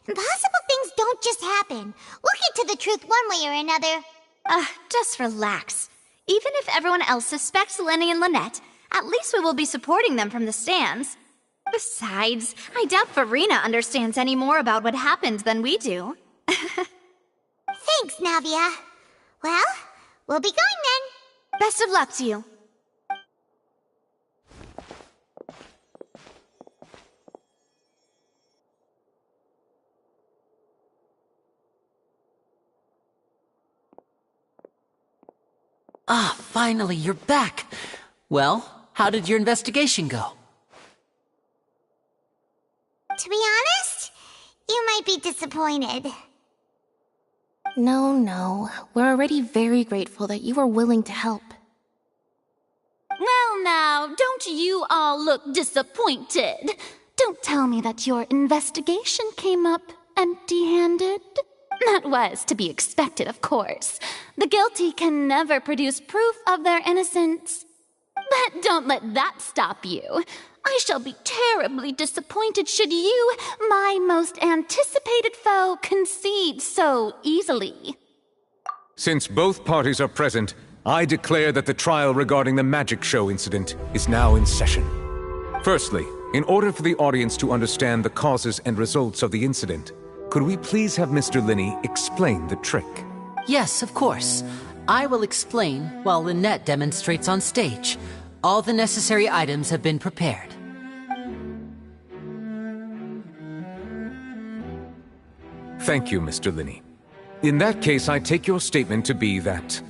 Impossible things don't just happen. We'll get to the truth one way or another. Just relax. Even if everyone else suspects Lenny and Lynette, at least we will be supporting them from the stands. Besides, I doubt Farina understands any more about what happened than we do. Thanks, Navia. Well, we'll be going then. Best of luck to you. Ah, finally, you're back. Well, how did your investigation go? To be honest, you might be disappointed. No. We're already very grateful that you were willing to help. Well now, don't you all look disappointed? Don't tell me that your investigation came up empty-handed. That was to be expected, of course. The guilty can never produce proof of their innocence. But don't let that stop you. I shall be terribly disappointed should you, my most anticipated foe, concede so easily. Since both parties are present, I declare that the trial regarding the magic show incident is now in session. Firstly, in order for the audience to understand the causes and results of the incident, could we please have Mr. Linney explain the trick? Yes, of course. I will explain while Lynette demonstrates on stage. All the necessary items have been prepared. Thank you, Mr. Linney. In that case, I take your statement to be that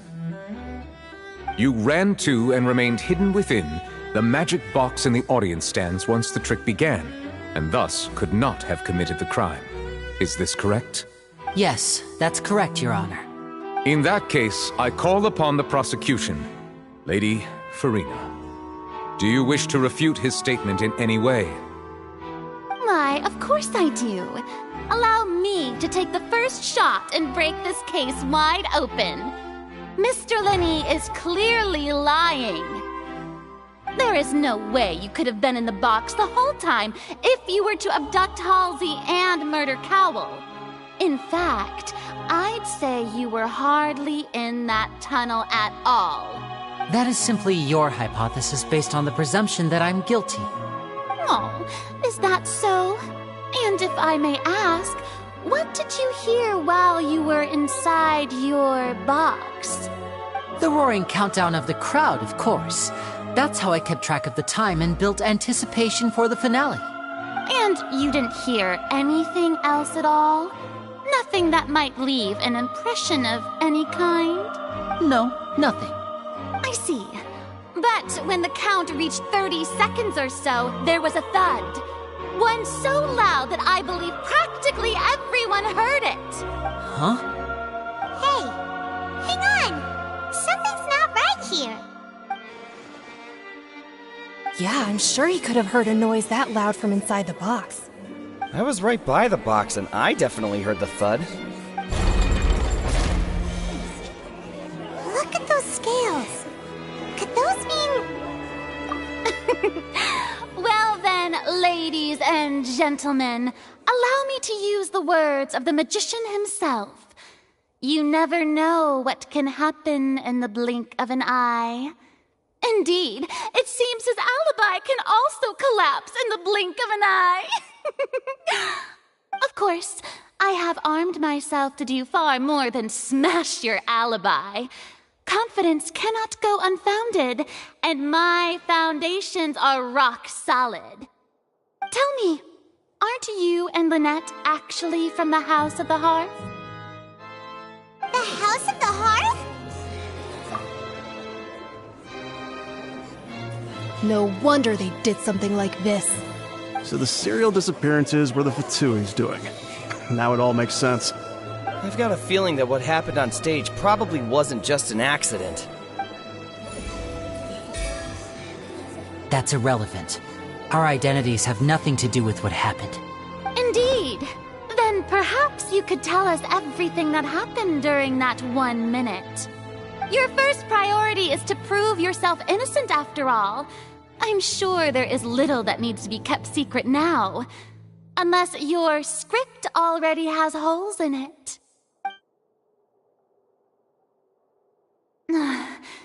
you ran to and remained hidden within the magic box in the audience stands once the trick began, and thus could not have committed the crime. Is this correct? Yes, that's correct, Your Honor. In that case, I call upon the prosecution. Lady Farina, do you wish to refute his statement in any way? Why, of course I do. Allow me to take the first shot and break this case wide open. Mr. Linney is clearly lying. There is no way you could have been in the box the whole time if you were to abduct Halsey and murder Cowell. In fact, I'd say you were hardly in that tunnel at all. That is simply your hypothesis based on the presumption that I'm guilty. Oh, is that so? And if I may ask, what did you hear while you were inside your box? The roaring countdown of the crowd, of course. That's how I kept track of the time and built anticipation for the finale. And you didn't hear anything else at all? Nothing that might leave an impression of any kind? No, nothing. I see. But when the count reached 30 seconds or so, there was a thud. One so loud that I believe practically everyone heard it. Huh? Hey, hang on. Something's not right here. Yeah, I'm sure he could have heard a noise that loud from inside the box. I was right by the box, and I definitely heard the thud. Look at those scales. Could those mean... Well then, ladies and gentlemen, allow me to use the words of the magician himself. You never know what can happen in the blink of an eye. Indeed, it seems his alibi can also collapse in the blink of an eye. Of course, I have armed myself to do far more than smash your alibi. Confidence cannot go unfounded, and my foundations are rock solid. Tell me, aren't you and Lynette actually from the House of the Hearth? The House of the Hearth? No wonder they did something like this. So the serial disappearances were the Fatui's doing. Now it all makes sense. I've got a feeling that what happened on stage probably wasn't just an accident. That's irrelevant. Our identities have nothing to do with what happened. Indeed. Then perhaps you could tell us everything that happened during that 1 minute. Your first priority is to prove yourself innocent after all. I'm sure there is little that needs to be kept secret now. Unless your script already has holes in it.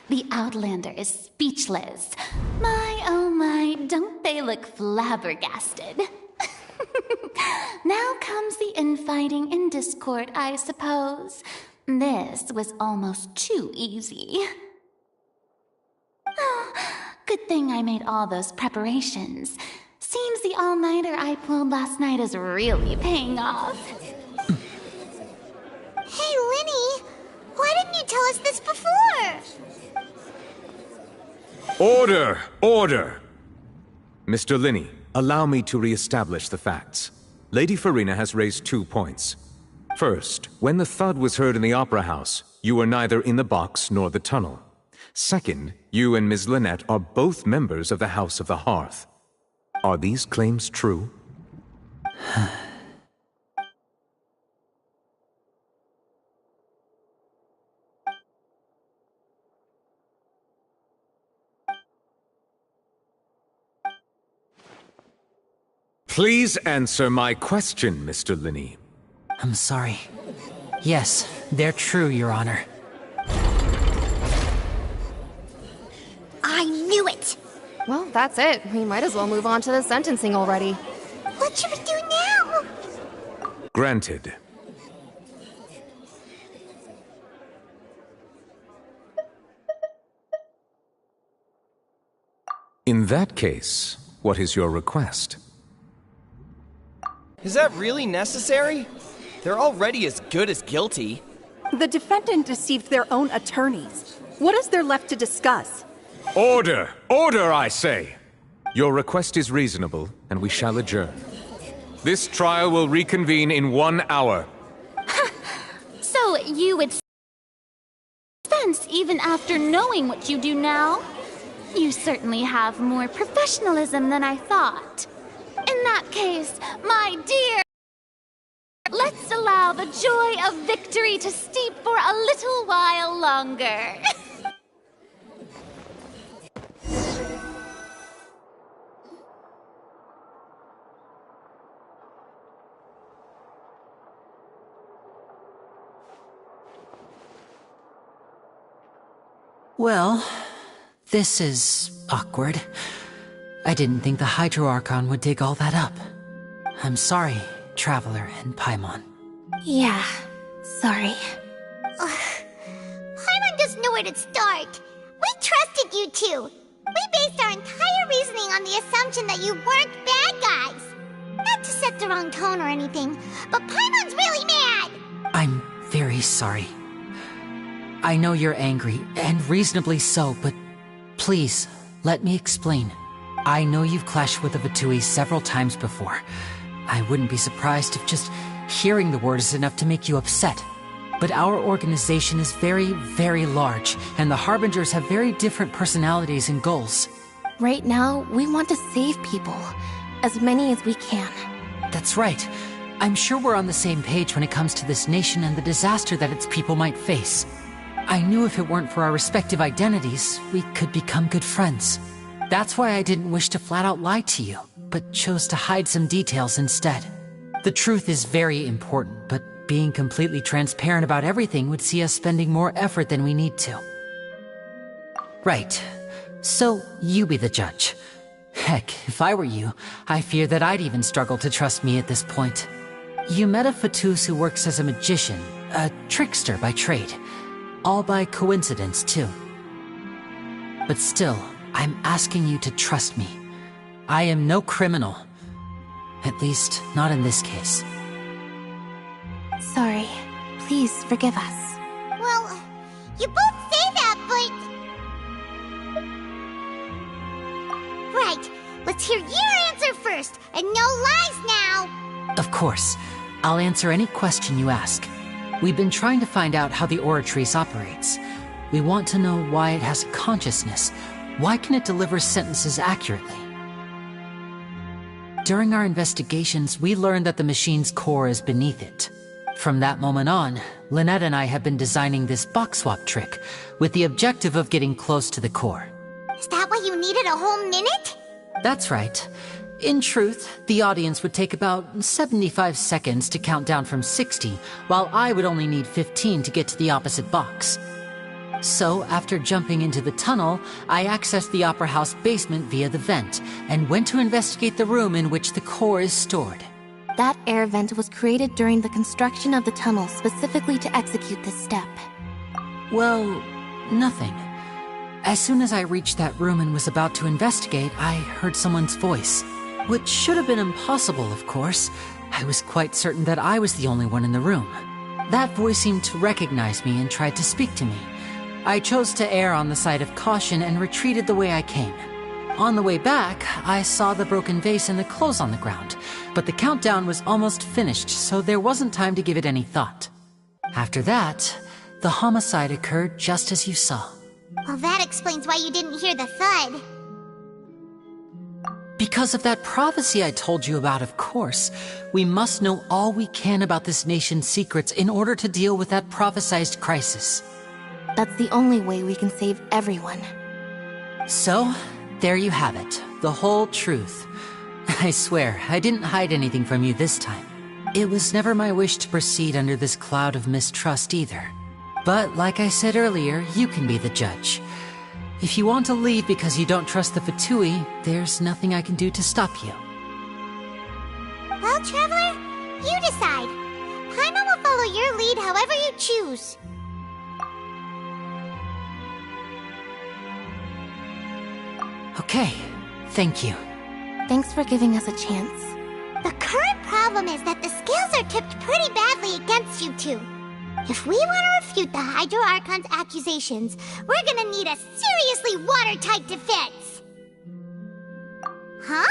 The Outlander is speechless. My, oh my, don't they look flabbergasted? Now comes the infighting and discord, I suppose. This was almost too easy. Oh, good thing I made all those preparations. Seems the all-nighter I pulled last night is really paying off. Hey, Linny, why didn't you tell us this before? Order! Order! Mr. Linney, allow me to re-establish the facts. Lady Farina has raised 2 points. First, when the thud was heard in the Opera House, you were neither in the box nor the tunnel. Second, you and Ms. Lynette are both members of the House of the Hearth. Are these claims true? Please answer my question, Mr. Linney. I'm sorry. Yes, they're true, Your Honor. I knew it! Well, that's it. We might as well move on to the sentencing already. What should we do now? Granted. In that case, what is your request? Is that really necessary? They're already as good as guilty. The defendant deceived their own attorneys. What is there left to discuss? Order! Order, I say! Your request is reasonable, and we shall adjourn. This trial will reconvene in 1 hour. So you would suspense even after knowing what you do now? You certainly have more professionalism than I thought. In that case, my dear, let's allow the joy of victory to steep for a little while longer. Well, this is awkward. I didn't think the Hydro Archon would dig all that up. I'm sorry, Traveler and Paimon. Yeah, sorry. Paimon doesn't know where to start. We trusted you two. We based our entire reasoning on the assumption that you weren't bad guys. Not to set the wrong tone or anything, but Paimon's really mad! I'm very sorry. I know you're angry, and reasonably so, but please, let me explain. I know you've clashed with the Fatui several times before. I wouldn't be surprised if just hearing the word is enough to make you upset. But our organization is very, very large, and the Harbingers have very different personalities and goals. Right now, we want to save people. As many as we can. That's right. I'm sure we're on the same page when it comes to this nation and the disaster that its people might face. I knew if it weren't for our respective identities, we could become good friends. That's why I didn't wish to flat out lie to you, but chose to hide some details instead. The truth is very important, but being completely transparent about everything would see us spending more effort than we need to. Right. So, you be the judge. Heck, if I were you, I fear that I'd even struggle to trust me at this point. You met a Fatus who works as a magician, a trickster by trade. All by coincidence, too. But still, I'm asking you to trust me. I am no criminal. At least, not in this case. Sorry. Please forgive us. Well, you both say that, but... Right, let's hear your answer first, and no lies now! Of course. I'll answer any question you ask. We've been trying to find out how the Oratrice operates. We want to know why it has a consciousness. Why can it deliver sentences accurately? During our investigations, we learned that the machine's core is beneath it. From that moment on, Lynette and I have been designing this box swap trick, with the objective of getting close to the core. Is that why you needed a whole minute? That's right. In truth, the audience would take about 75 seconds to count down from 60, while I would only need 15 to get to the opposite box. So, after jumping into the tunnel, I accessed the Opera House basement via the vent, and went to investigate the room in which the core is stored. That air vent was created during the construction of the tunnel specifically to execute this step. Well, nothing. As soon as I reached that room and was about to investigate, I heard someone's voice. Which should have been impossible, of course. I was quite certain that I was the only one in the room. That voice seemed to recognize me and tried to speak to me. I chose to err on the side of caution and retreated the way I came. On the way back, I saw the broken vase and the clothes on the ground, but the countdown was almost finished, so there wasn't time to give it any thought. After that, the homicide occurred just as you saw. Well, that explains why you didn't hear the thud. Because of that prophecy I told you about, of course. We must know all we can about this nation's secrets in order to deal with that prophesized crisis. That's the only way we can save everyone. So, there you have it. The whole truth. I swear, I didn't hide anything from you this time. It was never my wish to proceed under this cloud of mistrust either. But, like I said earlier, you can be the judge. If you want to leave because you don't trust the Fatui, there's nothing I can do to stop you. Well, Traveler, you decide. Paimon will follow your lead however you choose. Okay, thank you. Thanks for giving us a chance. The current problem is that the scales are tipped pretty badly against you two. If we want to refute the Hydro Archon's accusations, we're gonna need a seriously watertight defense. Huh?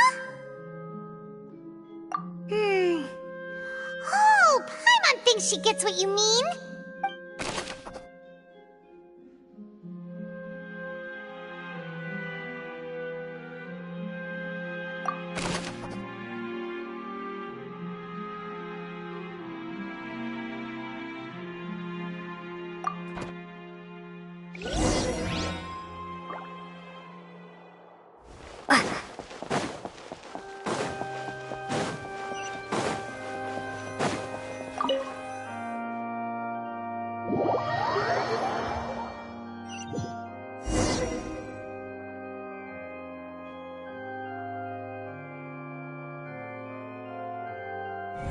Oh, Paimon thinks she gets what you mean.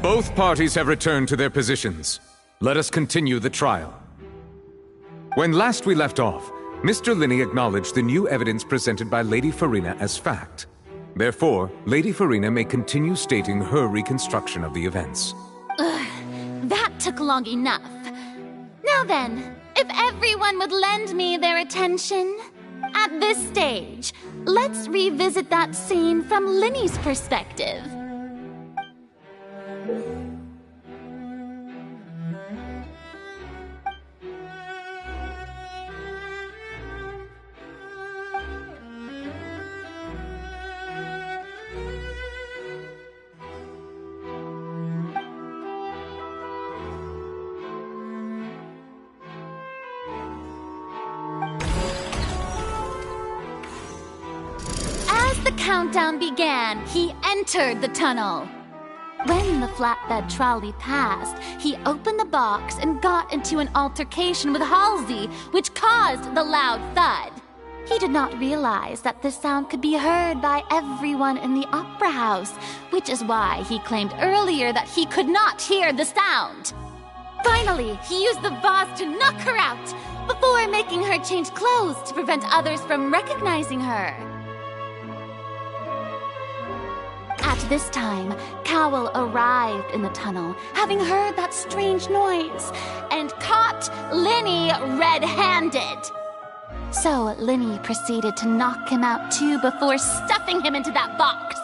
Both parties have returned to their positions. Let us continue the trial. When last we left off, Mr. Linney acknowledged the new evidence presented by Lady Farina as fact. Therefore, Lady Farina may continue stating her reconstruction of the events. That took long enough. Now then, if everyone would lend me their attention. At this stage, let's revisit that scene from Linney's perspective. The countdown began. He entered the tunnel. When the flatbed trolley passed, he opened the box and got into an altercation with Halsey, which caused the loud thud. He did not realize that this sound could be heard by everyone in the opera house, which is why he claimed earlier that he could not hear the sound. Finally, he used the vase to knock her out, before making her change clothes to prevent others from recognizing her. At this time, Cowell arrived in the tunnel, having heard that strange noise, and caught Linny red-handed. So Linny proceeded to knock him out too before stuffing him into that box.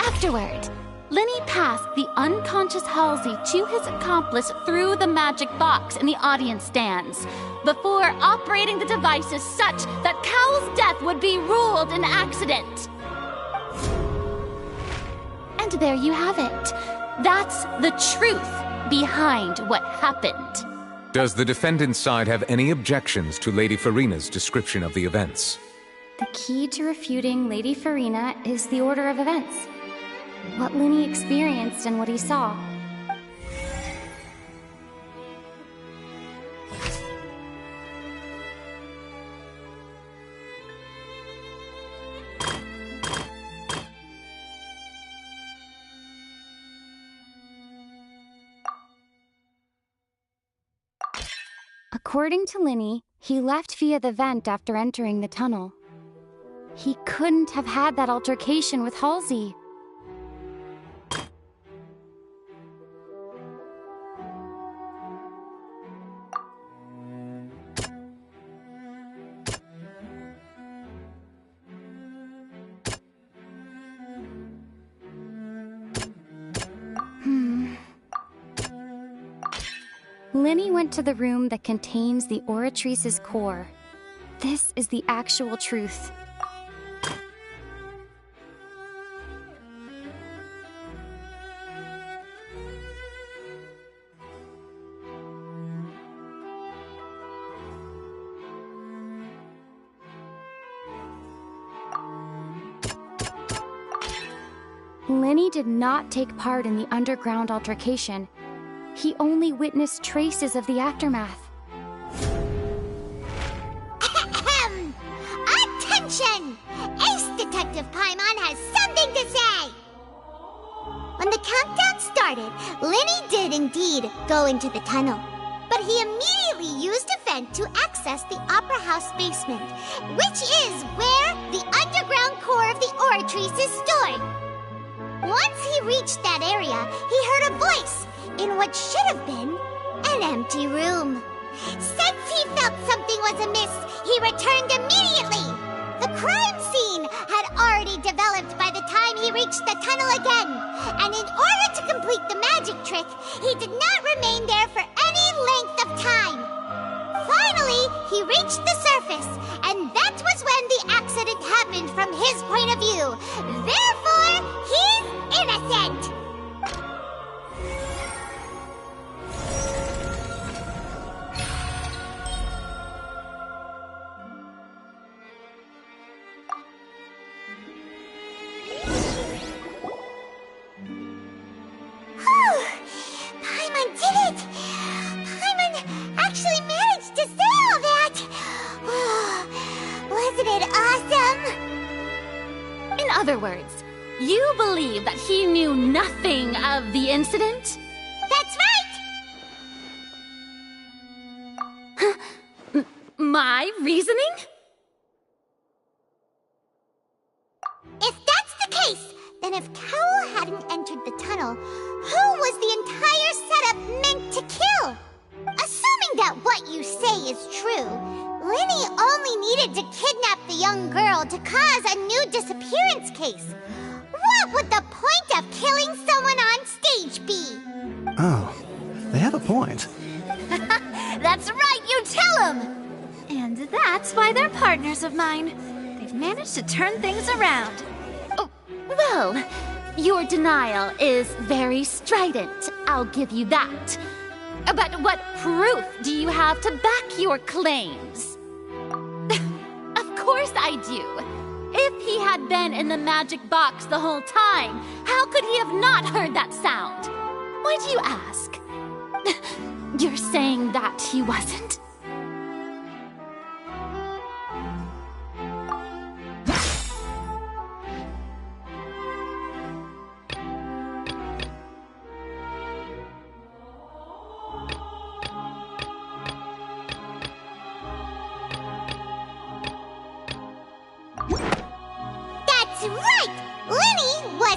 Afterward, Linny passed the unconscious Halsey to his accomplice through the magic box in the audience stands, before operating the devices such that Cowell's death would be ruled an accident. And there you have it. That's the truth behind what happened. Does the defendant's side have any objections to Lady Farina's description of the events? The key to refuting Lady Farina is the order of events. What Linny experienced and what he saw. According to Linny, he left via the vent after entering the tunnel. He couldn't have had that altercation with Halsey. Linny went to the room that contains the Oratrice's core. This is the actual truth. Linny did not take part in the underground altercation. He only witnessed traces of the aftermath. Attention! Ace Detective Paimon has something to say! When the countdown started, Linny did indeed go into the tunnel. But he immediately used a vent to access the Opera House basement, which is where the underground core of the Oratrice is stored. Once he reached that area, he heard a voice in what should have been an empty room. Since he felt something was amiss, he returned immediately. The crime scene had already developed by the time he reached the tunnel again, and in order to complete the magic trick, he did not remain there for any length of time. Finally, he reached the surface, and that was when the accident happened from his point of view. Therefore, he's innocent! Paimon did it! Paimon actually managed to say all that! Wasn't it awesome? In other words, you believe that he knew nothing of the incident? That's right! My reasoning? If that's the case, then if Cowell hadn't entered the tunnel, who was the entire setup meant to kill? Assuming that what you say is true, Linny only needed to kidnap the young girl to cause a new disappearance case. What would the point of killing someone on stage be? Oh, they have a point. That's right, you tell him! And that's why they're partners of mine. They've managed to turn things around. Oh, well, your denial is very strident, I'll give you that. But what proof do you have to back your claims? Of course I do. If he had been in the magic box the whole time, how could he have not heard that sound? Why do you ask? You're saying that he wasn't?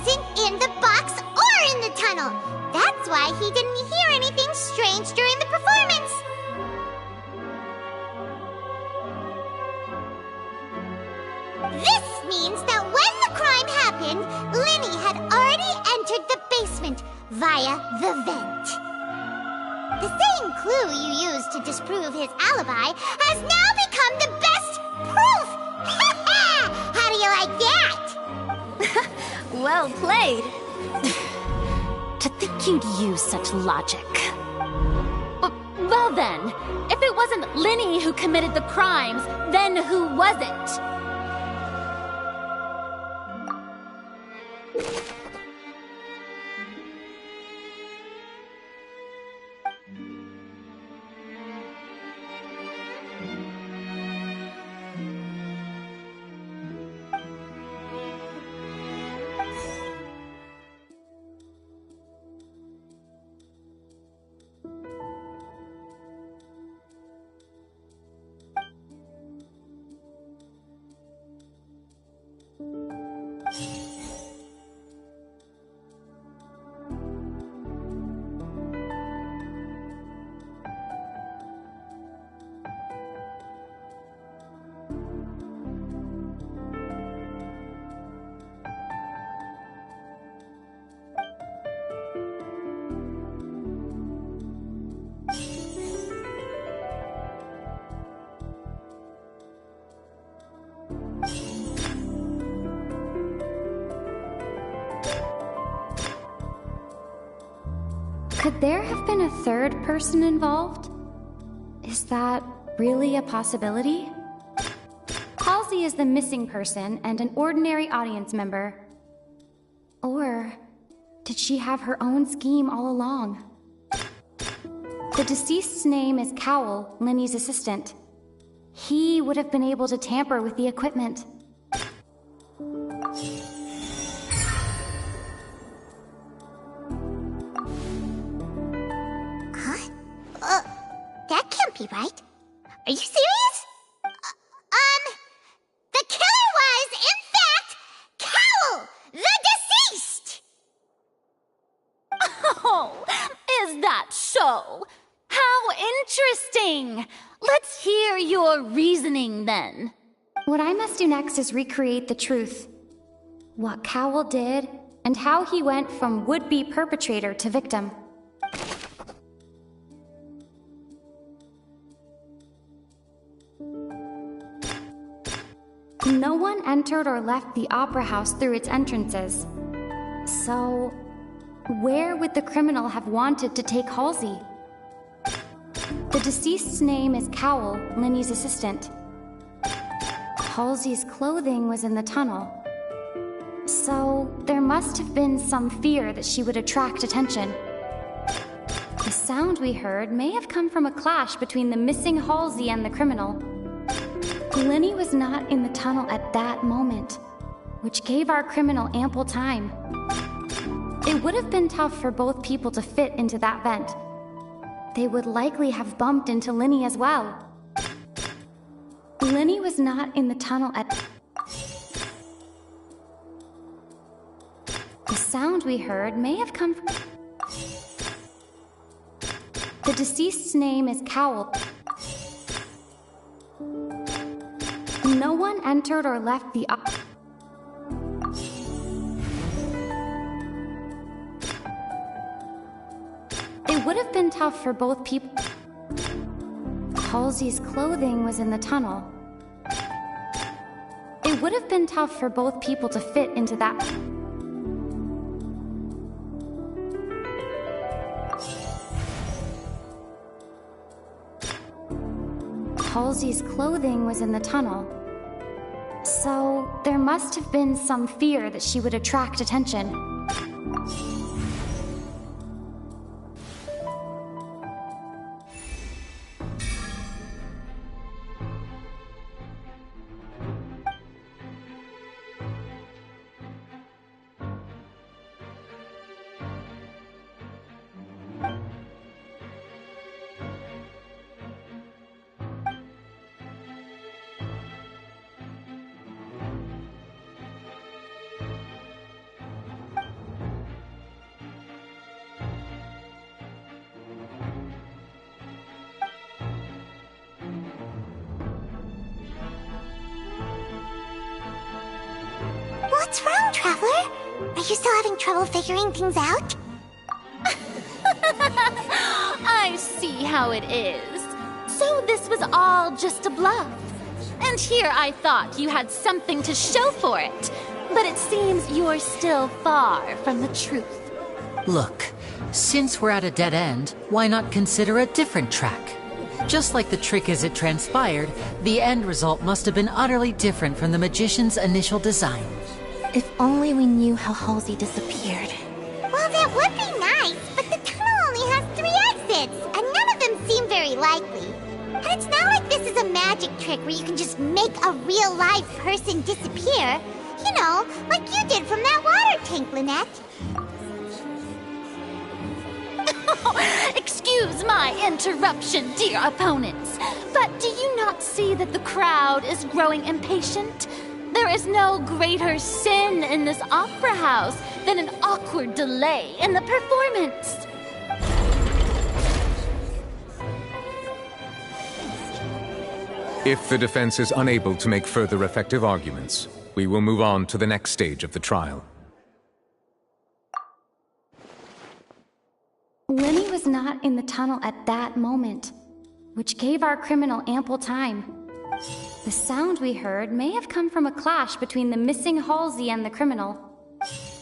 wasn't in the box or in the tunnel. That's why he didn't hear anything strange during the performance. This means that when the crime happened, Linny had already entered the basement via the vent. The same clue you used to disprove his alibi has now become the best proof! How do you like that? Well played. To think you'd use such logic. Well then, if it wasn't Linny who committed the crimes, then who was it? Could there have been a third person involved? Is that really a possibility? Halsey is the missing person and an ordinary audience member. Or did she have her own scheme all along? The deceased's name is Cowell, Linny's assistant. He would have been able to tamper with the equipment. That can't be right. Are you serious? The killer was, in fact, Cowell, the deceased! Oh, is that so? How interesting! Let's hear your reasoning then. What I must do next is recreate the truth. What Cowell did, and how he went from would-be perpetrator to victim. No one entered or left the Opera House through its entrances. So, where would the criminal have wanted to take Halsey? The deceased's name is Cowell, Linny's assistant. Halsey's clothing was in the tunnel. So, there must have been some fear that she would attract attention. The sound we heard may have come from a clash between the missing Halsey and the criminal. Linny was not in the tunnel at that moment, which gave our criminal ample time. It would have been tough for both people to fit into that vent. They would likely have bumped into Linny as well. Linny was not in the tunnel at... The sound we heard may have come from... The deceased's name is Cowell. No one entered or left the... It would have been tough for both people... Halsey's clothing was in the tunnel. It would have been tough for both people to fit into that... Halsey's clothing was in the tunnel. So, there must have been some fear that she would attract attention. What's wrong, Traveler? Are you still having trouble figuring things out? I see how it is. So this was all just a bluff. And here I thought you had something to show for it. But it seems you're still far from the truth. Look, since we're at a dead end, why not consider a different track? Just like the trick as it transpired, the end result must have been utterly different from the magician's initial design. If only we knew how Halsey disappeared. Well, that would be nice, but the tunnel only has 3 exits, and none of them seem very likely. And it's not like this is a magic trick where you can just make a real live person disappear. You know, like you did from that water tank, Lynette. Excuse my interruption, dear opponents, but do you not see that the crowd is growing impatient? There is no greater sin in this opera house than an awkward delay in the performance. If the defense is unable to make further effective arguments, we will move on to the next stage of the trial. Lenny was not in the tunnel at that moment, which gave our criminal ample time. The sound we heard may have come from a clash between the missing Halsey and the criminal.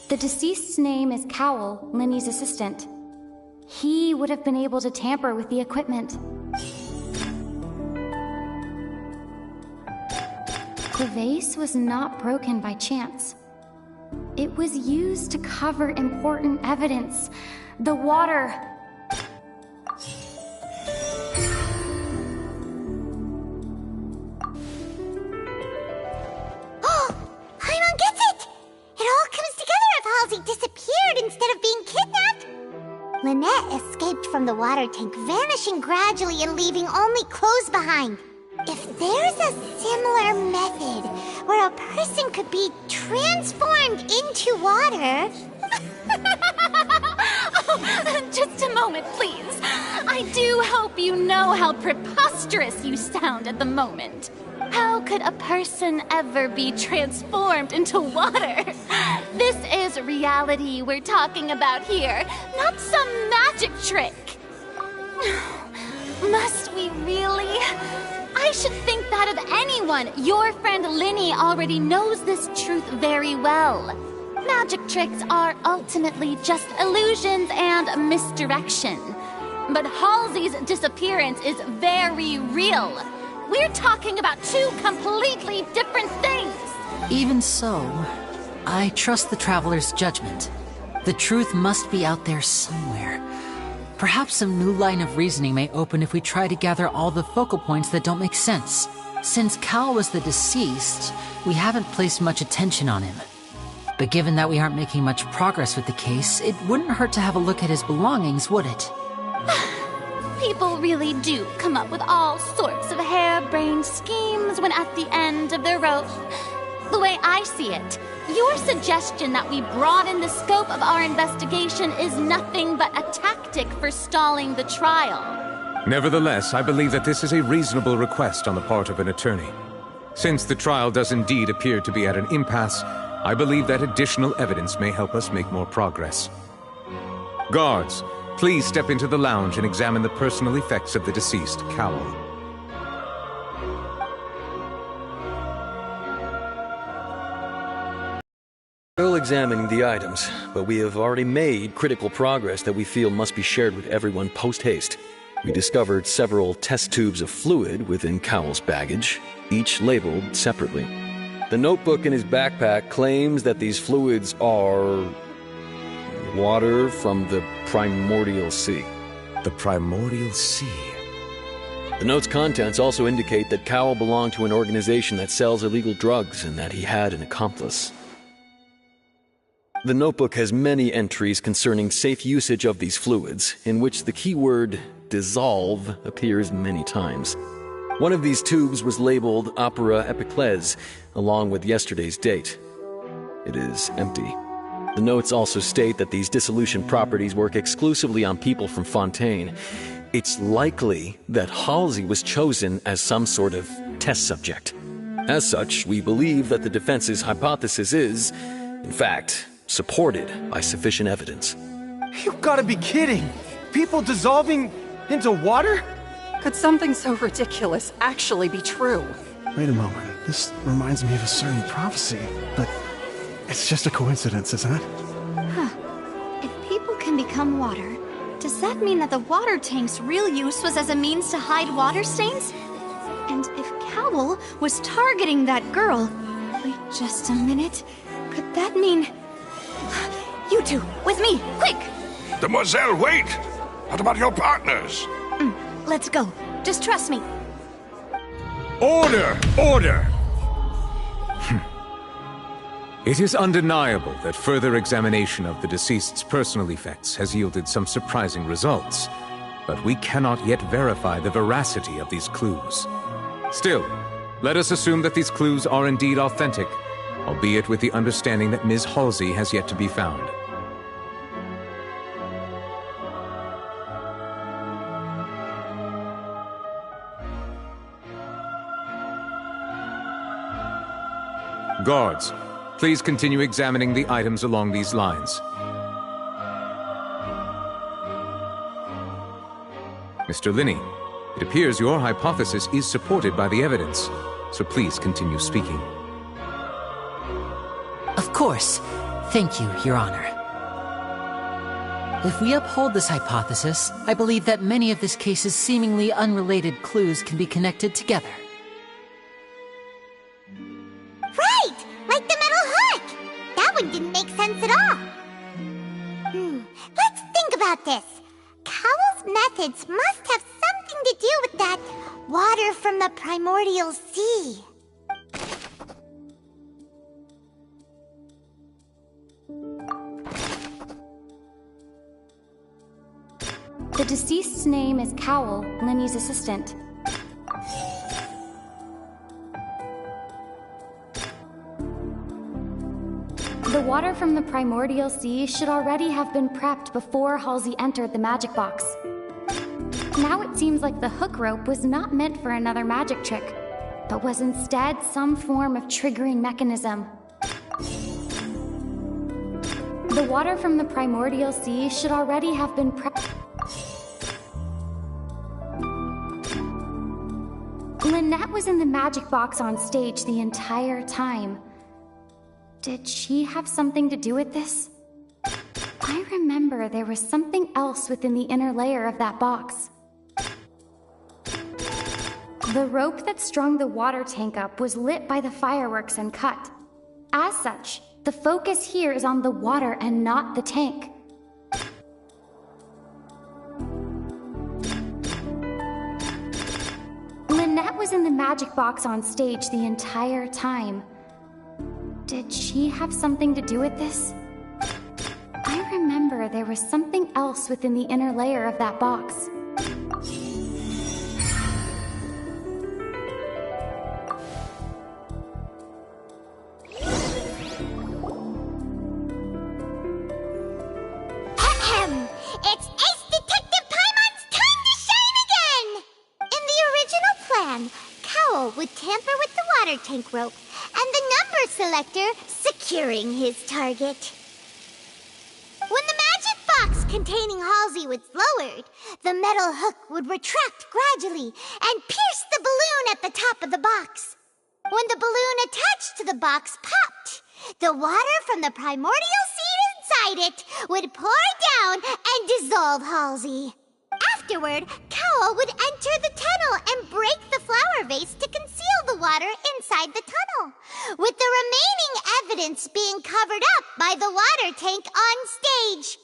The deceased's name is Cowell, Lenny's assistant. He would have been able to tamper with the equipment. The vase was not broken by chance. It was used to cover important evidence. The water. Oh, Paimon gets it! It all comes together if Halsey disappeared instead of being kidnapped. Lynette escaped from the water tank, vanishing gradually and leaving only clothes behind. If there's a similar method where a person could be transformed into water... Just a moment, please. I do hope you know how preposterous you sound at the moment. How could a person ever be transformed into water? This is reality we're talking about here, not some magic trick. Must we really? I should think that of anyone. Your friend Linny already knows this truth very well. Magic tricks are ultimately just illusions and misdirection. But Halsey's disappearance is very real. We're talking about 2 completely different things. Even so, I trust the Traveler's judgment. The truth must be out there somewhere. Perhaps some new line of reasoning may open if we try to gather all the focal points that don't make sense. Since Cal was the deceased, we haven't placed much attention on him. But given that we aren't making much progress with the case, it wouldn't hurt to have a look at his belongings, would it? People really do come up with all sorts of harebrained schemes when at the end of their rope. The way I see it, your suggestion that we broaden the scope of our investigation is nothing but a tactic for stalling the trial. Nevertheless, I believe that this is a reasonable request on the part of an attorney. Since the trial does indeed appear to be at an impasse, I believe that additional evidence may help us make more progress. Guards, please step into the lounge and examine the personal effects of the deceased, Cowell. Still examining the items, but we have already made critical progress that we feel must be shared with everyone post-haste. We discovered several test tubes of fluid within Cowell's baggage, each labeled separately. The notebook in his backpack claims that these fluids are water from the primordial sea. The primordial sea? The note's contents also indicate that Cowell belonged to an organization that sells illegal drugs and that he had an accomplice. The notebook has many entries concerning safe usage of these fluids, in which the keyword dissolve appears many times. One of these tubes was labeled Opera Epiclese, along with yesterday's date. It is empty. The notes also state that these dissolution properties work exclusively on people from Fontaine. It's likely that Halsey was chosen as some sort of test subject. As such, we believe that the defense's hypothesis is In fact, supported by sufficient evidence. You've got to be kidding! People dissolving into water? Could something so ridiculous actually be true? Wait a moment. This reminds me of a certain prophecy, but it's just a coincidence, isn't it? Huh. If people can become water, does that mean that the water tank's real use was as a means to hide water stains? And if Cowl was targeting that girl... Wait just a minute. Could that mean... You two, with me, quick! Demoiselle, wait! What about your partners? Let's go. Just trust me. Order! Order! It is undeniable that further examination of the deceased's personal effects has yielded some surprising results, but we cannot yet verify the veracity of these clues. Still, let us assume that these clues are indeed authentic, albeit with the understanding that Ms. Halsey has yet to be found. Guards, please continue examining the items along these lines. Mr. Linney, it appears your hypothesis is supported by the evidence, so please continue speaking. Of course. Thank you, Your Honor. If we uphold this hypothesis, I believe that many of this case's seemingly unrelated clues can be connected together. Right! Like the metal hook! That one didn't make sense at all. Let's think about this. Cowell's methods must have something to do with that water from the primordial sea. The deceased's name is Cowell, Linny's assistant. The water from the primordial sea should already have been prepped before Halsey entered the magic box. Now it seems like the hook rope was not meant for another magic trick, but was instead some form of triggering mechanism. The water from the primordial sea should already have been prepped. Lynette was in the magic box on stage the entire time. Did she have something to do with this? I remember there was something else within the inner layer of that box. The rope that strung the water tank up was lit by the fireworks and cut. As such, the focus here is on the water and not the tank. Lynette was in the magic box on stage the entire time. Did she have something to do with this? I remember there was something else within the inner layer of that box. It's Ace Detective Paimon's time to shine again! In the original plan, Cowell would tamper with the water tank rope and the number selector securing his target. When the magic box containing Halsey was lowered, the metal hook would retract gradually and pierce the balloon at the top of the box. When the balloon attached to the box popped, the water from the primordial seed inside it would pour down and dissolve Halsey. Afterward, Cowell would enter the tunnel and break the flower vase to conceal the water inside the tunnel, with the remaining evidence being covered up by the water tank on stage.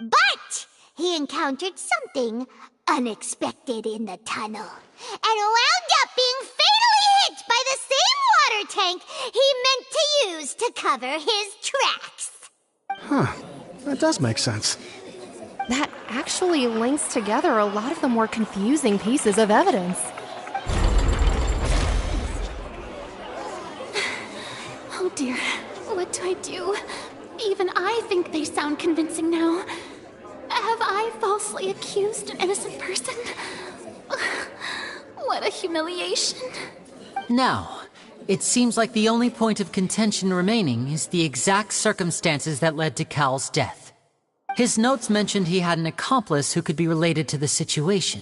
But he encountered something unexpected in the tunnel and wound up being fatally hit by the same water tank he meant to use to cover his tracks. Huh. That does make sense. That actually links together a lot of the more confusing pieces of evidence. Oh dear, what do I do? Even I think they sound convincing now. Have I falsely accused an innocent person? What a humiliation. Now, it seems like the only point of contention remaining is the exact circumstances that led to Cal's death. His notes mentioned he had an accomplice who could be related to the situation.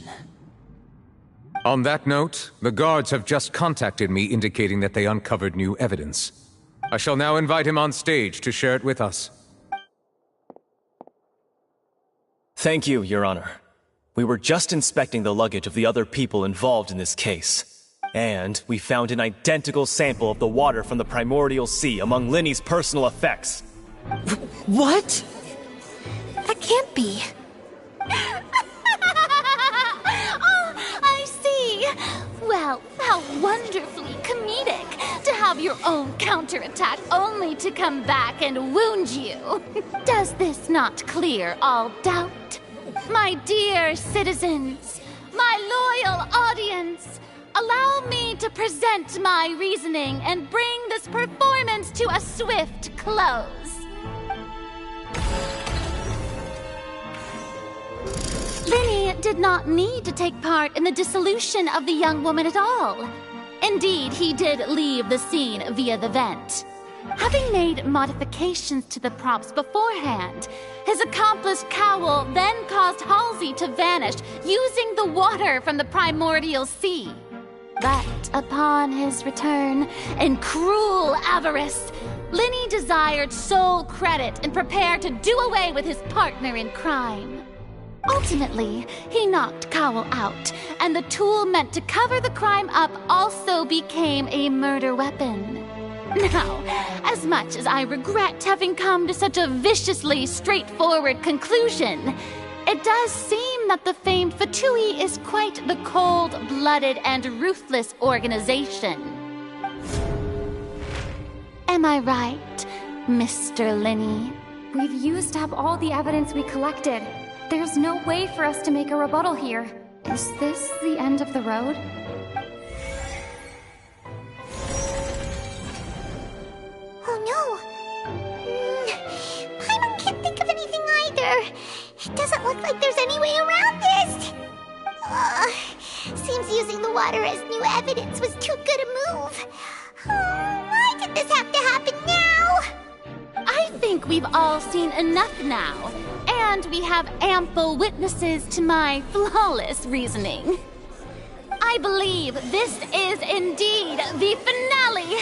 On that note, the guards have just contacted me indicating that they uncovered new evidence. I shall now invite him on stage to share it with us. Thank you, Your Honor. We were just inspecting the luggage of the other people involved in this case. And we found an identical sample of the water from the primordial sea among Linny's personal effects. What? That can't be. Oh, I see. Well, how wonderfully comedic to have your own counterattack only to come back and wound you. Does this not clear all doubt? My dear citizens, my loyal audience, allow me to present my reasoning and bring this performance to a swift close. Linny did not need to take part in the dissolution of the young woman at all. Indeed, he did leave the scene via the vent. Having made modifications to the props beforehand, his accomplice Cowell then caused Halsey to vanish using the water from the primordial sea. But upon his return, in cruel avarice, Linny desired sole credit and prepared to do away with his partner in crime. Ultimately, he knocked Cowell out, and the tool meant to cover the crime up also became a murder weapon. Now, as much as I regret having come to such a viciously straightforward conclusion, it does seem that the famed Fatui is quite the cold-blooded and ruthless organization. Am I right, Mr. Linny? We've used up all the evidence we collected. There's no way for us to make a rebuttal here. Is this the end of the road? Oh no! Paimon can't think of anything either. It doesn't look like there's any way around this. Seems using the water as new evidence was too good a move. Why did this have to happen now? I think we've all seen enough now, and we have ample witnesses to my flawless reasoning. I believe this is indeed the finale.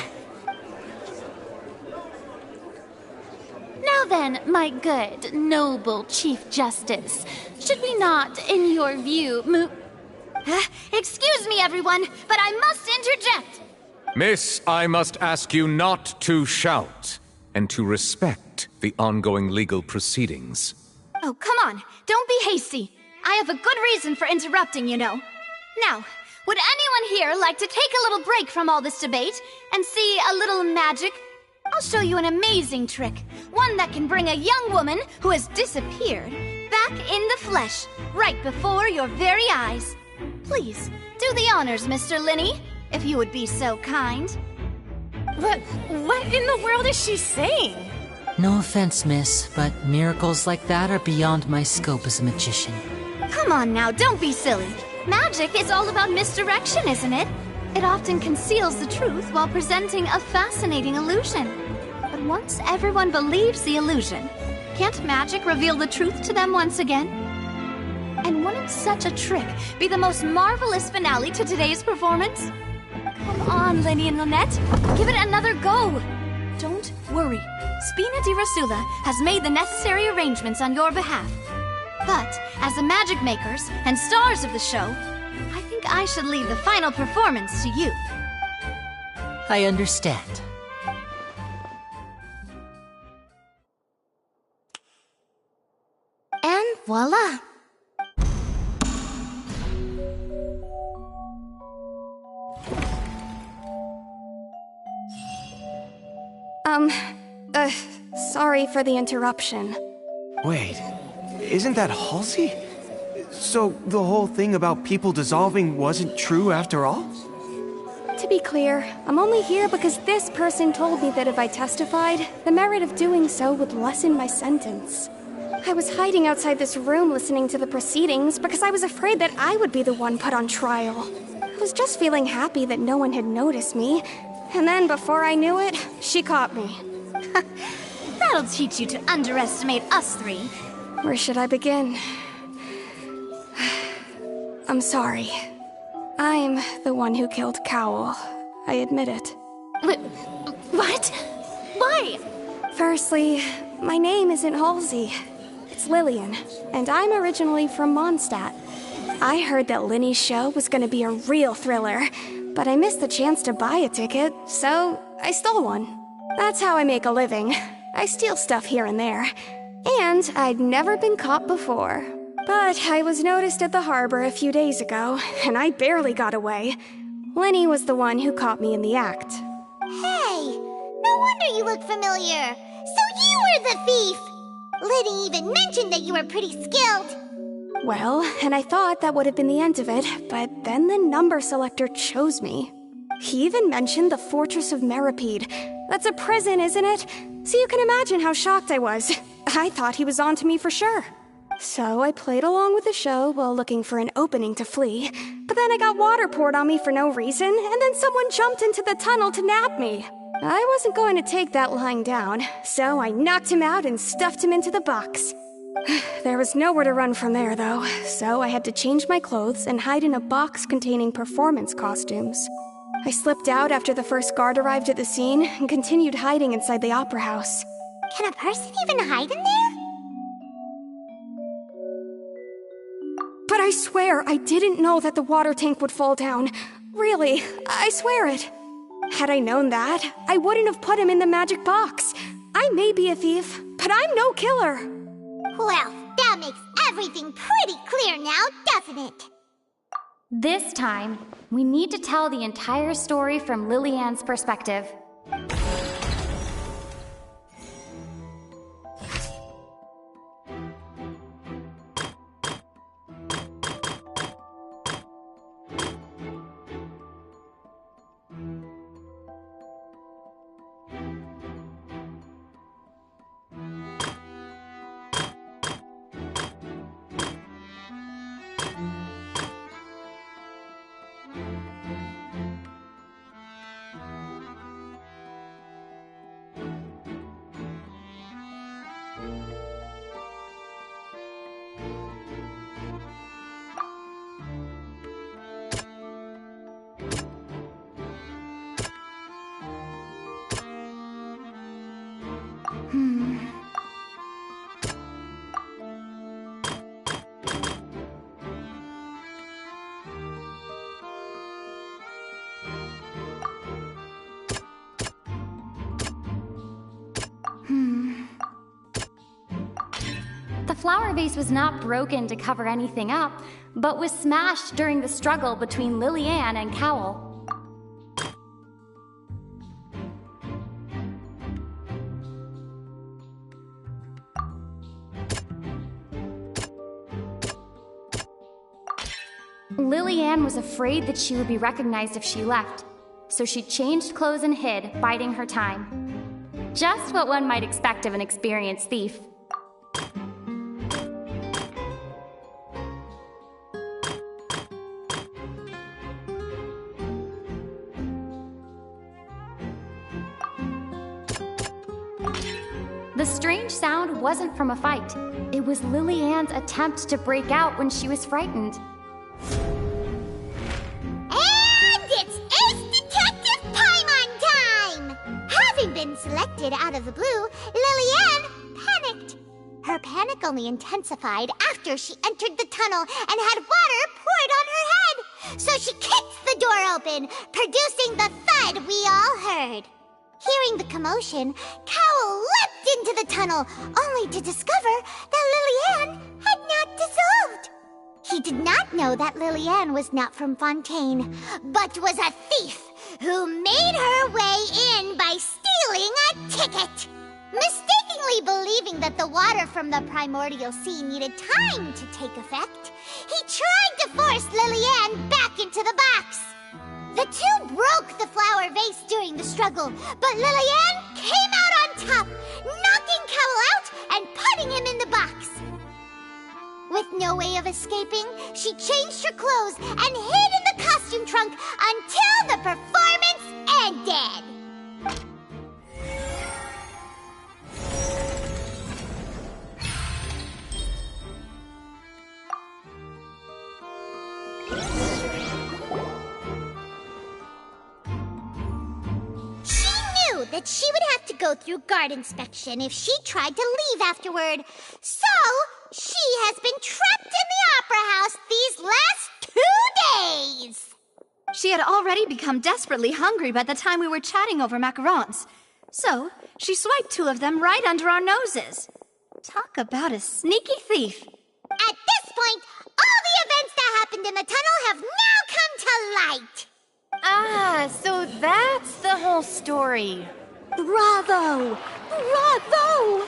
Now then, my good, noble Chief Justice, should we not, in your view, move... Excuse me, everyone, but I must interject. Miss, I must ask you not to shout, and to respect the ongoing legal proceedings. Oh, come on. Don't be hasty. I have a good reason for interrupting, you know. Now, would anyone here like to take a little break from all this debate and see a little magic? I'll show you an amazing trick. One that can bring a young woman who has disappeared back in the flesh, right before your very eyes. Please, do the honors, Mr. Linny, if you would be so kind. What in the world is she saying? No offense, miss, but miracles like that are beyond my scope as a magician. Come on now, don't be silly. Magic is all about misdirection, isn't it? It often conceals the truth while presenting a fascinating illusion. But once everyone believes the illusion, can't magic reveal the truth to them once again? And wouldn't such a trick be the most marvelous finale to today's performance? Come on, Lenny and Lynette, give it another go. Don't worry, Spina di Rasula has made the necessary arrangements on your behalf. But as the magic makers and stars of the show, I think I should leave the final performance to you. I understand. And voila! Sorry for the interruption. Wait, isn't that Halsey? So the whole thing about people dissolving wasn't true after all? To be clear, I'm only here because this person told me that if I testified, the merit of doing so would lessen my sentence. I was hiding outside this room listening to the proceedings because I was afraid that I would be the one put on trial. I was just feeling happy that no one had noticed me, And then before I knew it, she caught me. That'll teach you to underestimate us three. Where should I begin? I'm sorry. I'm the one who killed Cowl. I admit it. What? Why? Firstly, my name isn't Halsey. It's Lillian, and I'm originally from Mondstadt. I heard that Linny's show was gonna be a real thriller, but I missed the chance to buy a ticket, so I stole one. That's how I make a living. I steal stuff here and there. And I'd never been caught before. But I was noticed at the harbor a few days ago, and I barely got away. Linny was the one who caught me in the act. Hey, no wonder you look familiar. So you were the thief! Liddy even mentioned that you were pretty skilled. Well, and I thought that would have been the end of it, but then the number selector chose me. He even mentioned the Fortress of Meripede. That's a prison, isn't it? So you can imagine how shocked I was. I thought he was onto me for sure. So I played along with the show while looking for an opening to flee. But then I got water poured on me for no reason, and then someone jumped into the tunnel to nab me. I wasn't going to take that lying down, so I knocked him out and stuffed him into the box. There was nowhere to run from there, though, so I had to change my clothes and hide in a box containing performance costumes. I slipped out after the first guard arrived at the scene and continued hiding inside the opera house. Can a person even hide in there? But I swear I didn't know that the water tank would fall down. Really, I swear it. Had I known that, I wouldn't have put him in the magic box. I may be a thief, but I'm no killer. Well, that makes everything pretty clear now, doesn't it? This time, we need to tell the entire story from Lillian's perspective. The flower vase was not broken to cover anything up, but was smashed during the struggle between Lillian and Cowl. Lillian was afraid that she would be recognized if she left, so she changed clothes and hid, biding her time. Just what one might expect of an experienced thief. The strange sound wasn't from a fight. It was Lillian's attempt to break out when she was frightened. And it's Ace Detective Paimon time! Having been selected out of the blue, Lillian panicked. Her panic only intensified after she entered the tunnel and had water poured on her head. So she kicked the door open, producing the thud we all heard. Hearing the commotion, Cowl leapt into the tunnel, only to discover that Lillian had not dissolved. He did not know that Lillian was not from Fontaine, but was a thief who made her way in by stealing a ticket. Mistakenly believing that the water from the primordial sea needed time to take effect, he tried to force Lillian back into the box. The two broke the flower vase during the struggle, but Lillian came out on top, knocking Cowl out and putting him in the box. With no way of escaping, she changed her clothes and hid in the costume trunk until the performance dead! That she would have to go through guard inspection if she tried to leave afterward. So, she has been trapped in the Opera House these last 2 days! She had already become desperately hungry by the time we were chatting over macarons. So, she swiped 2 of them right under our noses. Talk about a sneaky thief. At this point, all the events that happened in the tunnel have now come to light! Ah, so that's the whole story. Bravo! Bravo!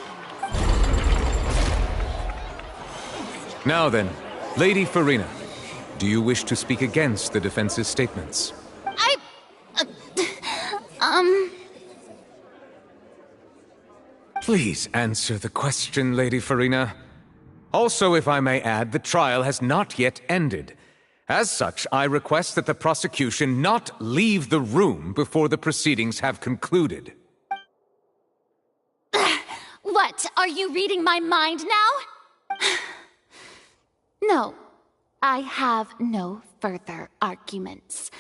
Now then, Lady Farina, do you wish to speak against the defense's statements? Please answer the question, Lady Farina. Also, if I may add, the trial has not yet ended. As such, I request that the prosecution not leave the room before the proceedings have concluded. What, are you reading my mind now? No, I have no further arguments.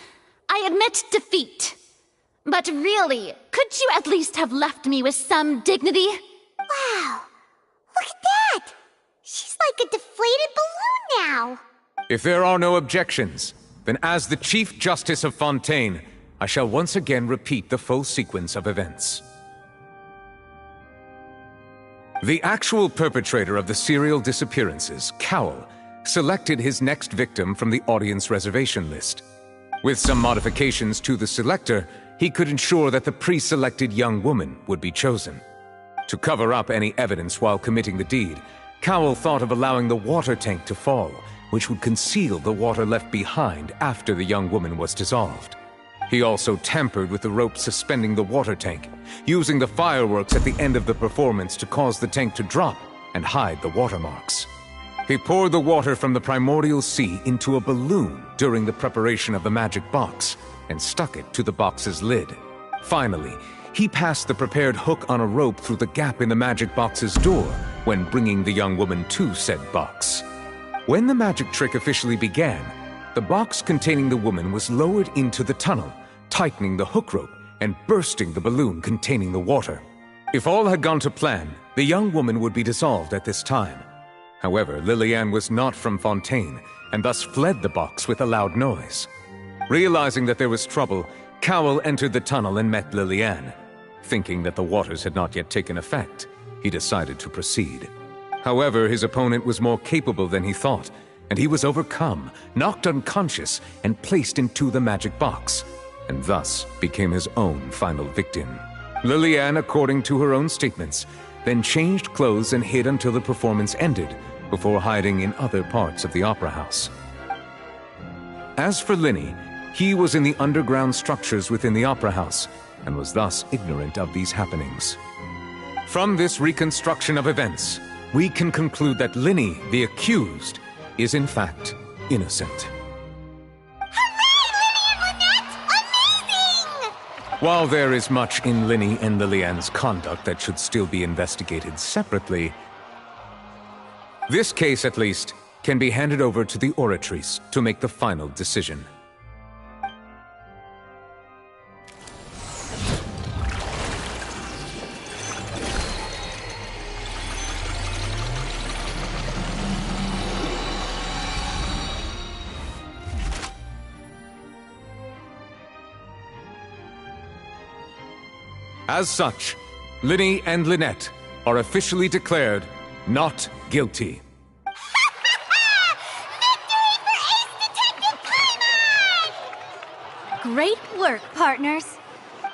I admit defeat. But really, could you at least have left me with some dignity? Wow, look at that! She's like a deflated balloon now. If there are no objections, then as the Chief Justice of Fontaine, I shall once again repeat the full sequence of events. The actual perpetrator of the serial disappearances, Cowell, selected his next victim from the audience reservation list. With some modifications to the selector, he could ensure that the pre-selected young woman would be chosen. To cover up any evidence while committing the deed, Cowell thought of allowing the water tank to fall, which would conceal the water left behind after the young woman was dissolved. He also tampered with the rope suspending the water tank, using the fireworks at the end of the performance to cause the tank to drop and hide the watermarks. He poured the water from the primordial sea into a balloon during the preparation of the magic box and stuck it to the box's lid. Finally, he passed the prepared hook on a rope through the gap in the magic box's door when bringing the young woman to said box. When the magic trick officially began, the box containing the woman was lowered into the tunnel, tightening the hook rope and bursting the balloon containing the water. If all had gone to plan, the young woman would be dissolved at this time. However, Liliane was not from Fontaine, and thus fled the box with a loud noise. Realizing that there was trouble, Cowell entered the tunnel and met Liliane. Thinking that the waters had not yet taken effect, he decided to proceed. However, his opponent was more capable than he thought, and he was overcome, knocked unconscious, and placed into the magic box, and thus became his own final victim. Liliane, according to her own statements, then changed clothes and hid until the performance ended, before hiding in other parts of the opera house. As for Linny, he was in the underground structures within the opera house, and was thus ignorant of these happenings. From this reconstruction of events, we can conclude that Linny, the accused, is in fact innocent. While there is much in Linny and Liliane's conduct that should still be investigated separately, this case, at least, can be handed over to the Oratrice to make the final decision. As such, Linny and Lynette are officially declared not guilty. Great work, partners.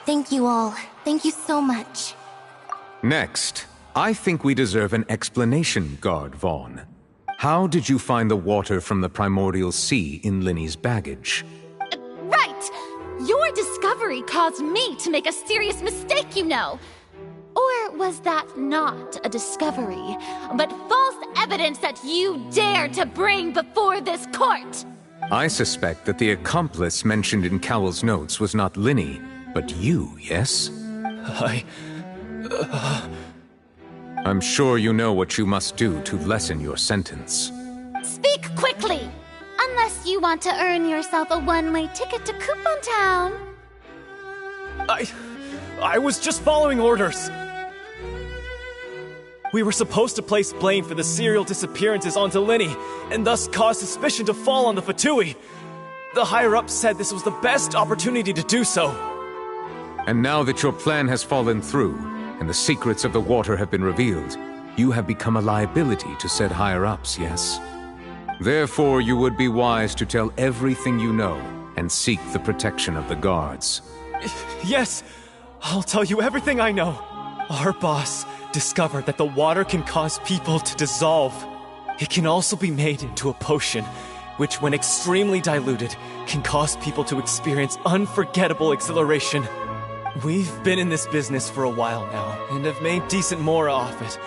Thank you all. Thank you so much. Next, I think we deserve an explanation, Guard Vaughn. How did you find the water from the primordial sea in Linny's baggage? Right! Your discovery caused me to make a serious mistake, you know. Or was that not a discovery, but false evidence that you dared to bring before this court? I suspect that the accomplice mentioned in Cowell's notes was not Linny, But you, yes? I'm sure you know what you must do to lessen your sentence. Speak quickly! Unless you want to earn yourself a one-way ticket to Coupon Town. I was just following orders. We were supposed to place blame for the serial disappearances onto Linny, and thus cause suspicion to fall on the Fatui. The higher-ups said this was the best opportunity to do so. And now that your plan has fallen through, and the secrets of the water have been revealed, you have become a liability to said higher-ups, yes? Therefore, you would be wise to tell everything you know, and seek the protection of the guards. Yes, I'll tell you everything I know. Our boss discovered that the water can cause people to dissolve. It can also be made into a potion, which when extremely diluted, can cause people to experience unforgettable exhilaration. We've been in this business for a while now, and have made decent more off it.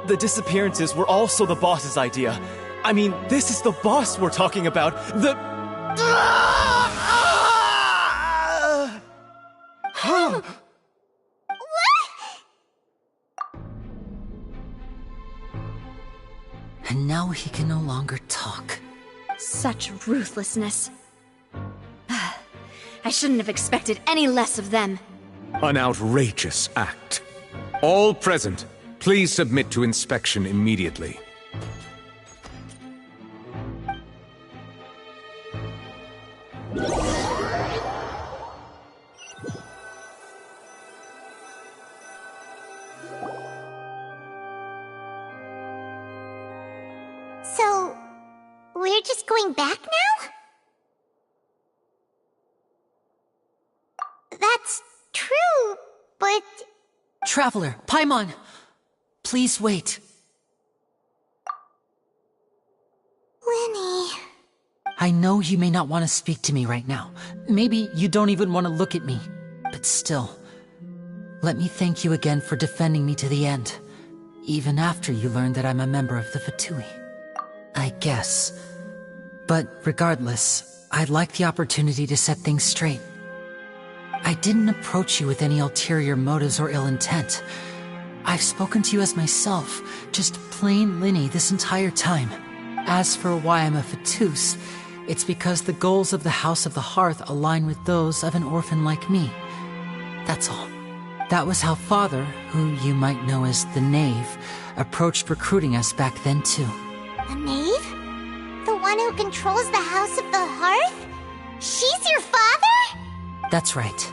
The disappearances were also the boss's idea. I mean, this is the boss we're talking about. And now he can no longer talk. Such ruthlessness. I shouldn't have expected any less of them. An outrageous act. All present, please submit to inspection immediately. So, we're just going back now? That's true, but... Traveler, Paimon! Please wait. Lenny... I know you may not want to speak to me right now. Maybe you don't even want to look at me. But still, let me thank you again for defending me to the end. Even after you learned that I'm a member of the Fatui. I guess. But regardless, I'd like the opportunity to set things straight. I didn't approach you with any ulterior motives or ill intent. I've spoken to you as myself, just plain Linny this entire time. As for why I'm a Fatus, it's because the goals of the House of the Hearth align with those of an orphan like me. That's all. That was how Father, who you might know as the Knave, approached recruiting us back then too. The Knave? The one who controls the House of the Hearth? She's your father? That's right.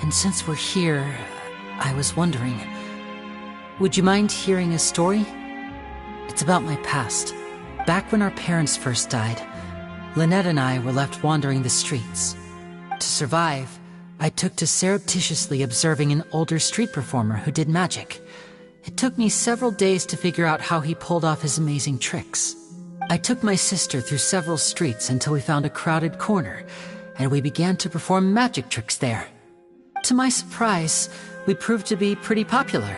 And since we're here, I was wondering, would you mind hearing a story? It's about my past. Back when our parents first died, Lynette and I were left wandering the streets. To survive, I took to surreptitiously observing an older street performer who did magic. It took me several days to figure out how he pulled off his amazing tricks. I took my sister through several streets until we found a crowded corner, and we began to perform magic tricks there. To my surprise, we proved to be pretty popular,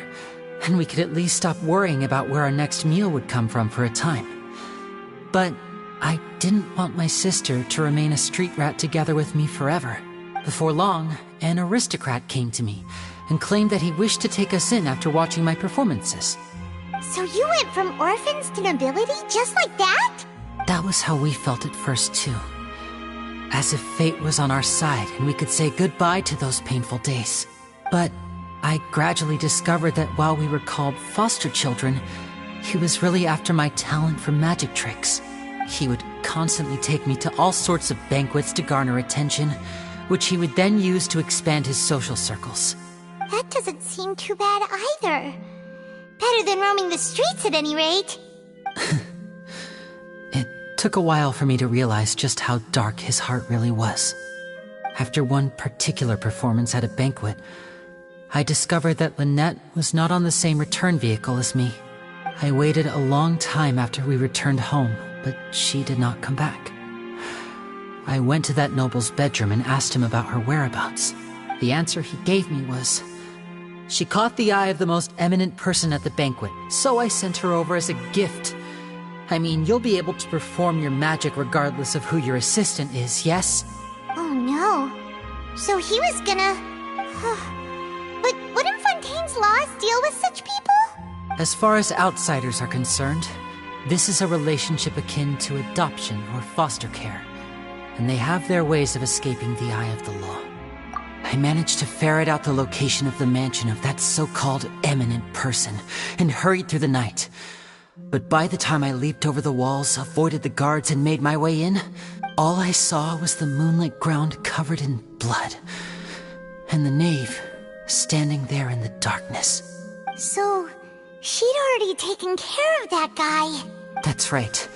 and we could at least stop worrying about where our next meal would come from for a time. But I didn't want my sister to remain a street rat together with me forever. Before long, an aristocrat came to me and claimed that he wished to take us in after watching my performances. So you went from orphans to nobility just like that? That was how we felt at first too. As if fate was on our side and we could say goodbye to those painful days. But I gradually discovered that while we were called foster children, he was really after my talent for magic tricks. He would constantly take me to all sorts of banquets to garner attention, which he would then use to expand his social circles. That doesn't seem too bad either. Better than roaming the streets at any rate. It took a while for me to realize just how dark his heart really was. After one particular performance at a banquet, I discovered that Lynette was not on the same return vehicle as me. I waited a long time after we returned home, but she did not come back. I went to that noble's bedroom and asked him about her whereabouts. The answer he gave me was, she caught the eye of the most eminent person at the banquet, so I sent her over as a gift. I mean, you'll be able to perform your magic regardless of who your assistant is, yes? Oh no. So he was gonna... But wouldn't Fontaine's laws deal with such people? As far as outsiders are concerned, this is a relationship akin to adoption or foster care, and they have their ways of escaping the eye of the law. I managed to ferret out the location of the mansion of that so-called eminent person, and hurried through the night. But by the time I leaped over the walls, avoided the guards, and made my way in, all I saw was the moonlit ground covered in blood, and the knave standing there in the darkness. So, she'd already taken care of that guy. That's right.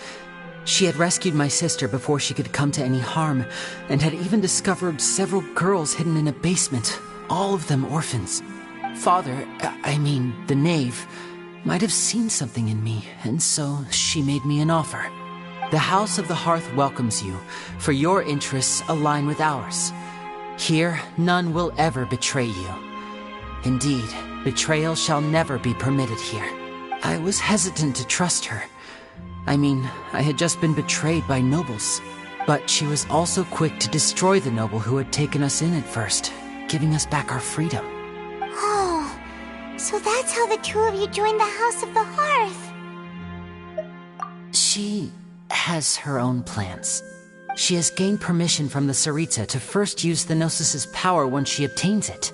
She had rescued my sister before she could come to any harm, and had even discovered several girls hidden in a basement, all of them orphans. Father, the knave, might have seen something in me, and so she made me an offer. The House of the Hearth welcomes you, for your interests align with ours. Here, none will ever betray you. Indeed, betrayal shall never be permitted here. I was hesitant to trust her. I had just been betrayed by nobles. But she was also quick to destroy the noble who had taken us in at first, giving us back our freedom. Oh, so that's how the two of you joined the House of the Hearth. She has her own plans. She has gained permission from the Tsaritsa to first use the Gnosis' power once she obtains it.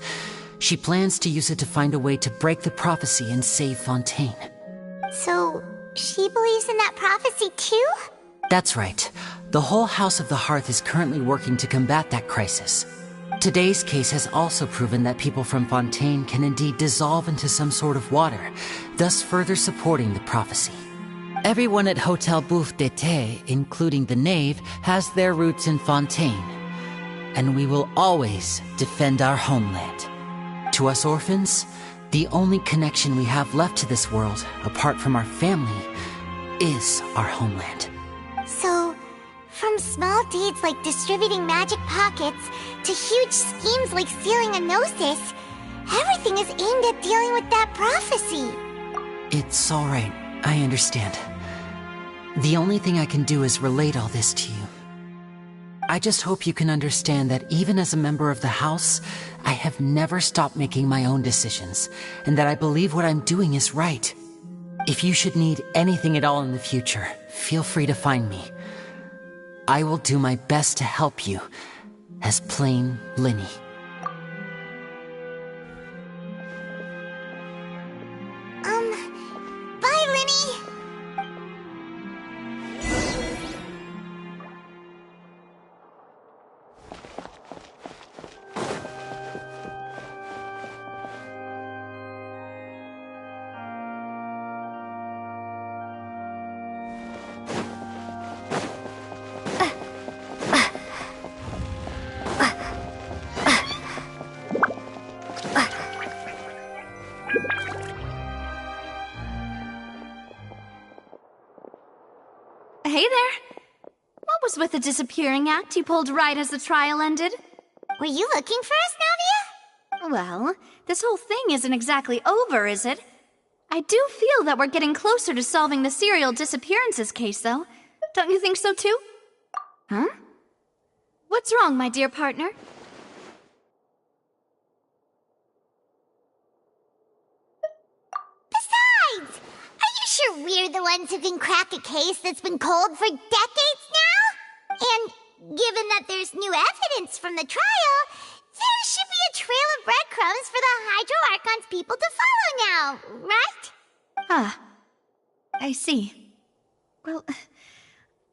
She plans to use it to find a way to break the prophecy and save Fontaine. So, she believes in that prophecy too? That's right. The whole House of the Hearth is currently working to combat that crisis. Today's case has also proven that people from Fontaine can indeed dissolve into some sort of water, thus further supporting the prophecy. Everyone at Hotel Bouffe d'été, including the knave, has their roots in Fontaine. And we will always defend our homeland. To us orphans, the only connection we have left to this world, apart from our family, is our homeland. So, from small deeds like distributing magic pockets to huge schemes like stealing a Gnosis, everything is aimed at dealing with that prophecy. It's all right. I understand. The only thing I can do is relate all this to you. I just hope you can understand that even as a member of the House, I have never stopped making my own decisions, and that I believe what I'm doing is right. If you should need anything at all in the future, feel free to find me. I will do my best to help you, as plain Linny. Bye, Linny! Hey there! What was with the disappearing act you pulled right as the trial ended? Were you looking for us, Navia? Well, this whole thing isn't exactly over, is it? I do feel that we're getting closer to solving the serial disappearances case, though. Don't you think so, too? Huh? What's wrong, my dear partner? Besides, are you sure we're the ones who can crack a case that's been cold for decades now? And given that there's new evidence from the trial, there should be a trail of breadcrumbs for the Hydro Archon's people to follow now, right? Ah, I see. Well,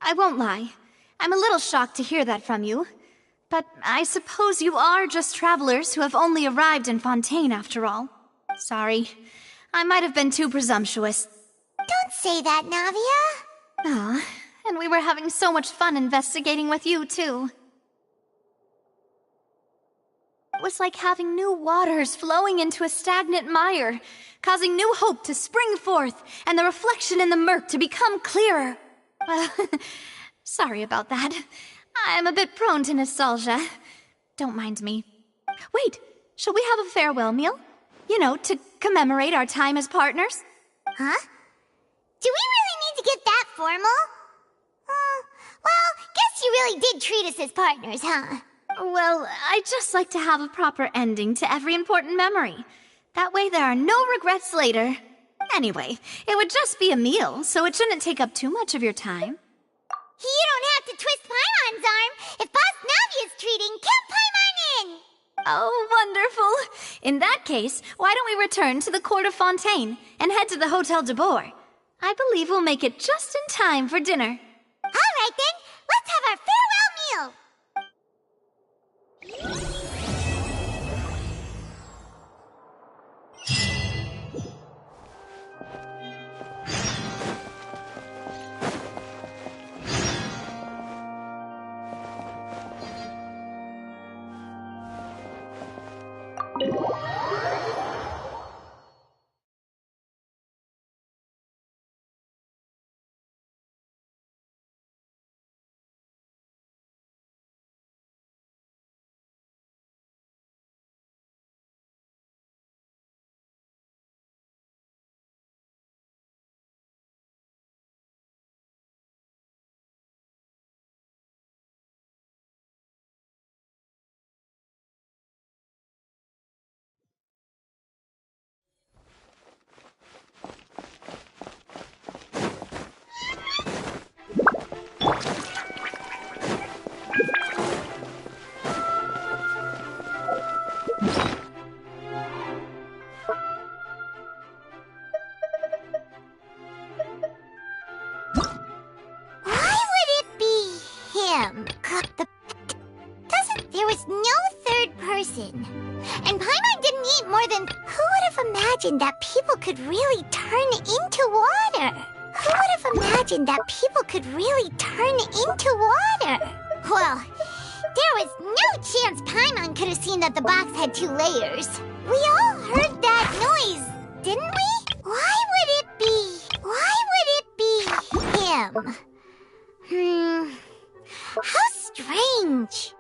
I won't lie. I'm a little shocked to hear that from you. But I suppose you are just travelers who have only arrived in Fontaine after all. Sorry. I might have been too presumptuous. Don't say that, Navia. Ah, and we were having so much fun investigating with you, too. It was like having new waters flowing into a stagnant mire, causing new hope to spring forth, and the reflection in the murk to become clearer. Sorry about that. I'm a bit prone to nostalgia. Don't mind me. Wait, shall we have a farewell meal? You know, to commemorate our time as partners? Huh? Do we really need to get that formal? Well, guess you really did treat us as partners, huh? Well, I'd just like to have a proper ending to every important memory. That way there are no regrets later. Anyway, it would just be a meal, so it shouldn't take up too much of your time. You don't have to twist Paimon's arm. If Boss Navi is treating, count Paimon in! Oh, wonderful. In that case, why don't we return to the court of Fontaine and head to the Hotel de Boer? I believe we'll make it just in time for dinner. All right then, let's have our farewell meal! There was no third person. And Paimon didn't eat more than... Who would have imagined that people could really turn into water? Who would have imagined that people could really turn into water? Well, there was no chance Paimon could have seen that the box had 2 layers. We all heard that noise, didn't we? Why would it be him? How strange.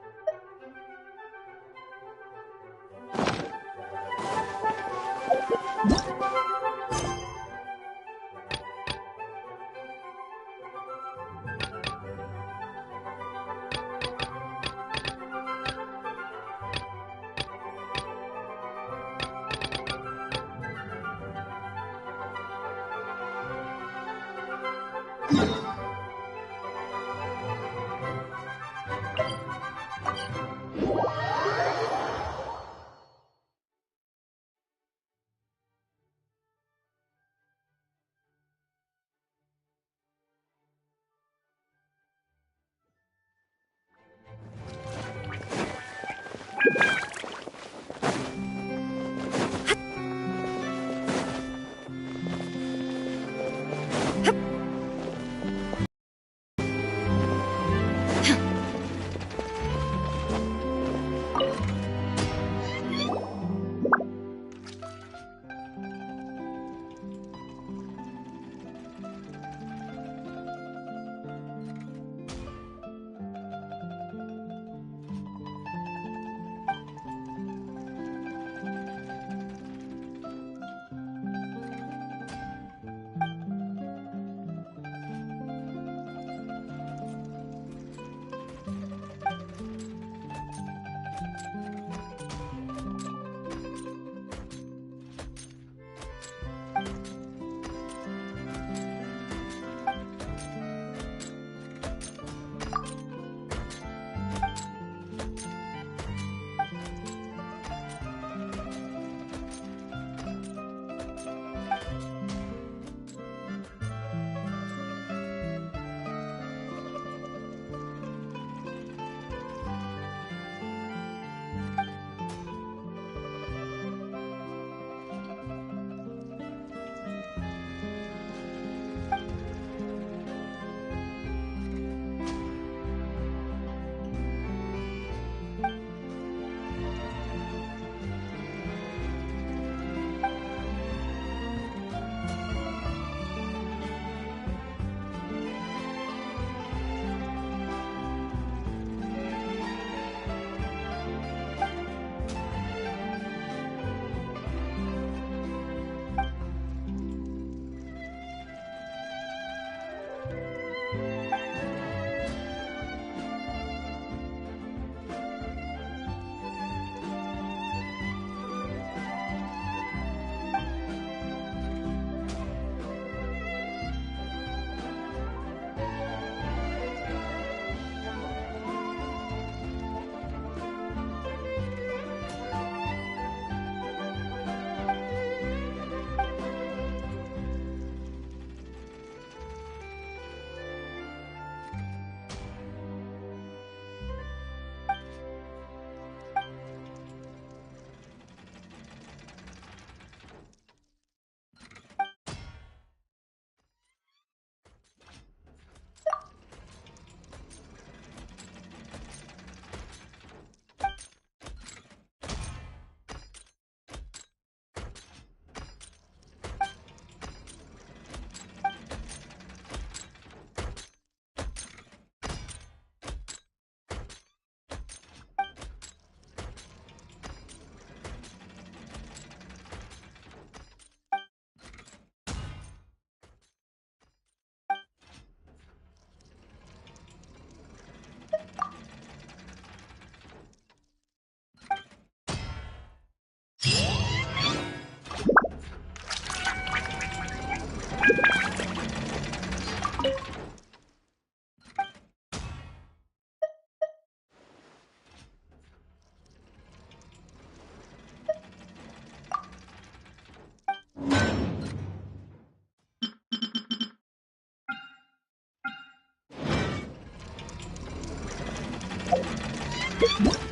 you.